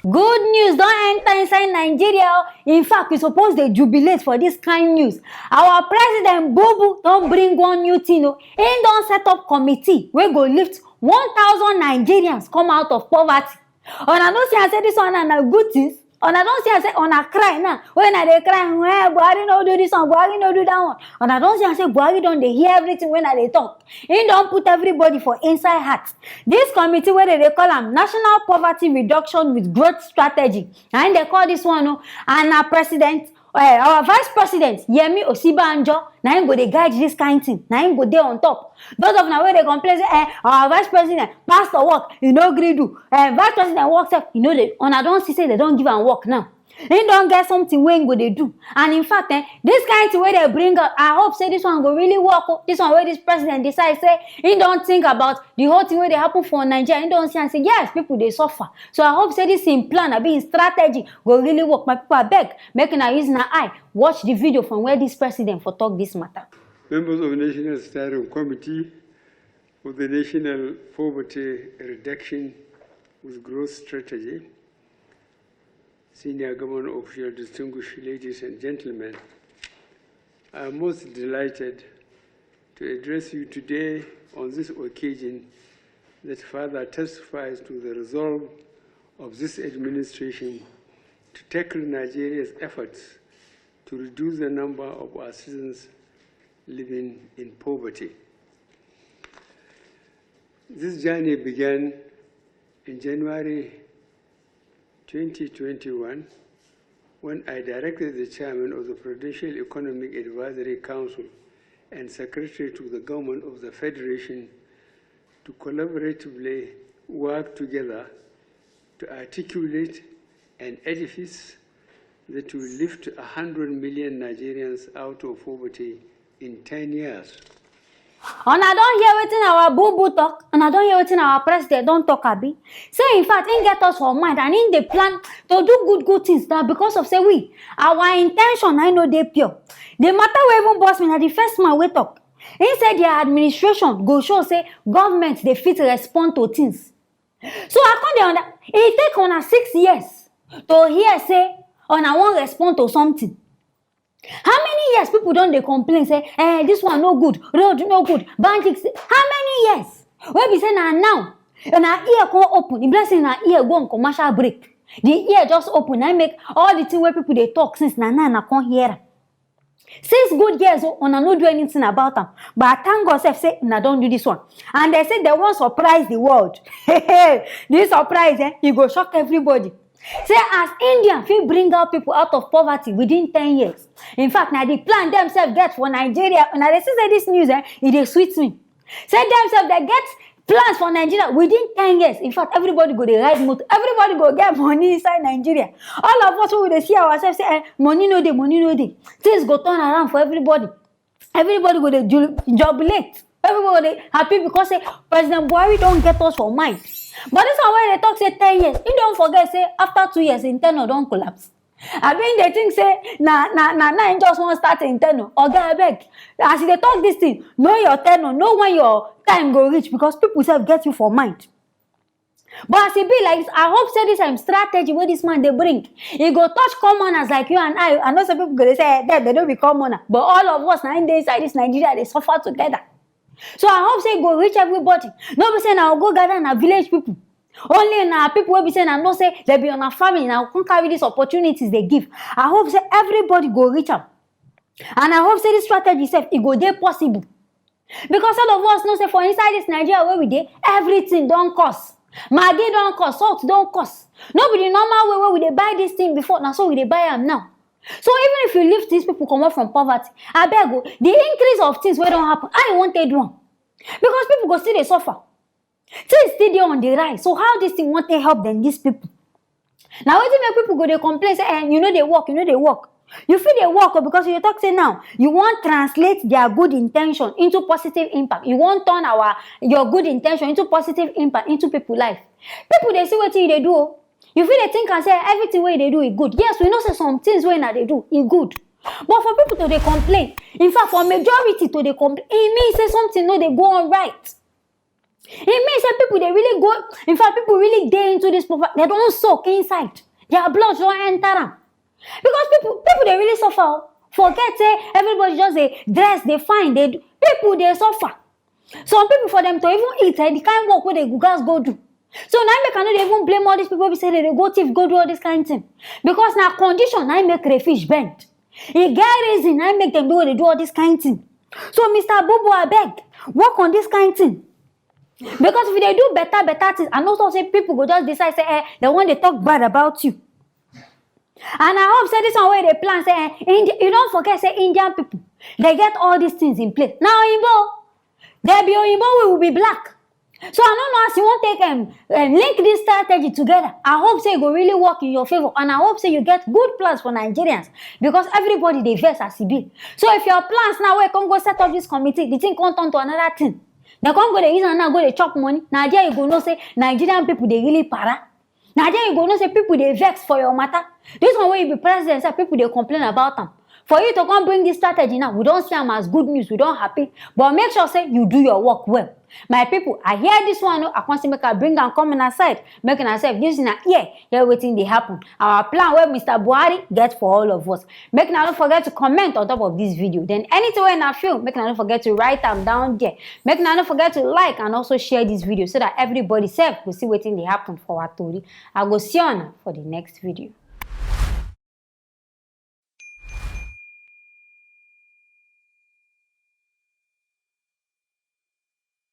Good news don't enter inside Nigeria. In fact, we suppose they jubilate for this kind news. Our president Bobu don't bring one new thing. He don't set up committee where go lift 1,000 Nigerians come out of poverty. And I don't see I say this one and a good things. And I don't see I say on a cry now. When they cry, Buhari no do this one, Buhari no do that one. And I don't see I say Buhari don't they hear everything when they talk. He don't put everybody for inside heart. This committee where they call them National Poverty Reduction with Growth Strategy. And they call this one and our president, our vice president, Yemi Osibanjo, now him go they guide this kind of thing. Now him go there on top. Those of now where they complain say, our vice president, pastor work, you know, agree do. Vice president works up, you know, they, and I don't see say they don't give and work now. They don't get something when go they do. And in fact, this kind of thing where they bring up, I hope say this one go really work. This one where this president decides say he don't think about the whole thing where they happen for Nigeria. He don't see and say yes, people they suffer. So I hope say this in plan, I be in strategy go really work. My people I beg, making a use an eye. Watch the video from where this president for talk this matter. Members of the National Steering Committee for the National Poverty Reduction with Growth Strategy, senior government officials, distinguished ladies and gentlemen, I am most delighted to address you today on this occasion that further testifies to the resolve of this administration to tackle Nigeria's efforts to reduce the number of our citizens living in poverty. This journey began in January 2021, when I directed the chairman of the Prudential Economic Advisory Council and secretary to the government of the Federation to collaboratively work together to articulate an edifice that will lift 100 million Nigerians out of poverty in 10 years. And I don't hear what in our boo talk, and I don't hear what in our president don't talk abi. Say in fact, in get us for mind and in the plan to do good things now because of say we. Our intention I know they pure. The matter we even boss me na the first man we talk. He said their administration go show say government they fit respond to things. So I can't under it take on 6 years to hear say on I won't respond to something. How many years people don't they complain say, this one no good, road no good, banking. How many years? Where we say now, and our ear can open, the blessing our ear go on commercial break. The ear just open, I make all the things where people they talk since na can't hear. 6 good years on I not do anything about them. But I thank God say, nah, don't do this one. And they say they won't surprise the world. This surprise, you go shock everybody. Say as India will bring out people out of poverty within 10 years. In fact, now the plan themselves get for Nigeria. Now they say this news, it sweets me. Say themselves they get plans for Nigeria within 10 years. In fact, everybody go to ride motor. Everybody go get money inside Nigeria. All of us will see ourselves say, money no day, money no day. Things go turn around for everybody. Everybody go to jubilate. Everybody happy because say President Buhari don't get us for mind. But this one where they talk say 10 years. You don't forget say after 2 years internal don't collapse. I mean they think say na just want start internal. Okay, I beg. As they talk this thing, know your tenure, know when your time go reach because people self get you for mind. But as it be like this, I hope say this strategy where this man they bring. He go touch commoners like you and I. I know some people go say that they don't be commoner. But all of us 9 days inside this Nigeria, they suffer together. So I hope say go reach everybody. No be saying I'll go gather na village people. Only na people will be saying I know say they be on a family now can't carry these opportunities they give. I hope say everybody go reach out. And I hope say this strategy self it go there possible. Because all of us know say for inside this Nigeria where we dey, everything don't cost. Maggi don't cost, salt don't cost. Nobody normal way where we dey buy this thing before now so we dey buy them now. So even if you lift these people come out from poverty, I beg you, the increase of things where don't happen, I wanted one. Because people go still they suffer. Things still there on the rise. So how this thing want to help them, these people? Now when make people go they complain, say, you know they work, You feel they work because you talk say now, you want translate their good intention into positive impact. You want turn your good intention into positive impact into people's life. People they see what they do. You feel they think and say everything way they do is good. Yes, we know say some things way they do is good. But for people to they complain, in fact for majority to they complain, it means say something no they go on right. It means that people, they really go, in fact, people really get into this poverty. They don't soak inside. Their blood don't enter them. Because people they really suffer. Forget, say, everybody just they dress, they fine, they do. People, they suffer. Some people, for them to even eat, the kind of work where they guys go do. So now I cannot even blame all these people who say they go thief, go do all this kind of thing. Because now condition, I make crayfish bend. It get reason, I make them do all this kind of thing. So Mr. Bubu, I beg, work on this kind of thing. Because if they do better things, and also say people go just decide, say, they want to talk bad about you. And I hope say this one where they plan, say, you don't forget, say, Indian people, they get all these things in place. Now, Oyinbo, there be Oyinbo, we will be black. So I don't know as you want to take link this strategy together. I hope say it will really work in your favor, and I hope say you get good plans for Nigerians, because everybody they vex as it be. So if your plans now where come go set up this committee, the thing come turn to another thing. They can't go the use and now go they chop money. Now there you go no say Nigerian people they really para. Now there you go no say people they vex for your matter. This one where you be president, say people they complain about them. For you to come bring this strategy now, we don't see them as good news, we don't happy. But make sure say you do your work well. My people, I hear this one, I want to make a bring and come aside, making ourselves using a ear, here waiting they happen. Our plan where Mr. Buhari gets for all of us. Make now don't forget to comment on top of this video. Then anything when I feel, make now don't forget to write them down there. Make now don't forget to like and also share this video so that everybody safe will see waiting they happen for our story. I go see you on for the next video.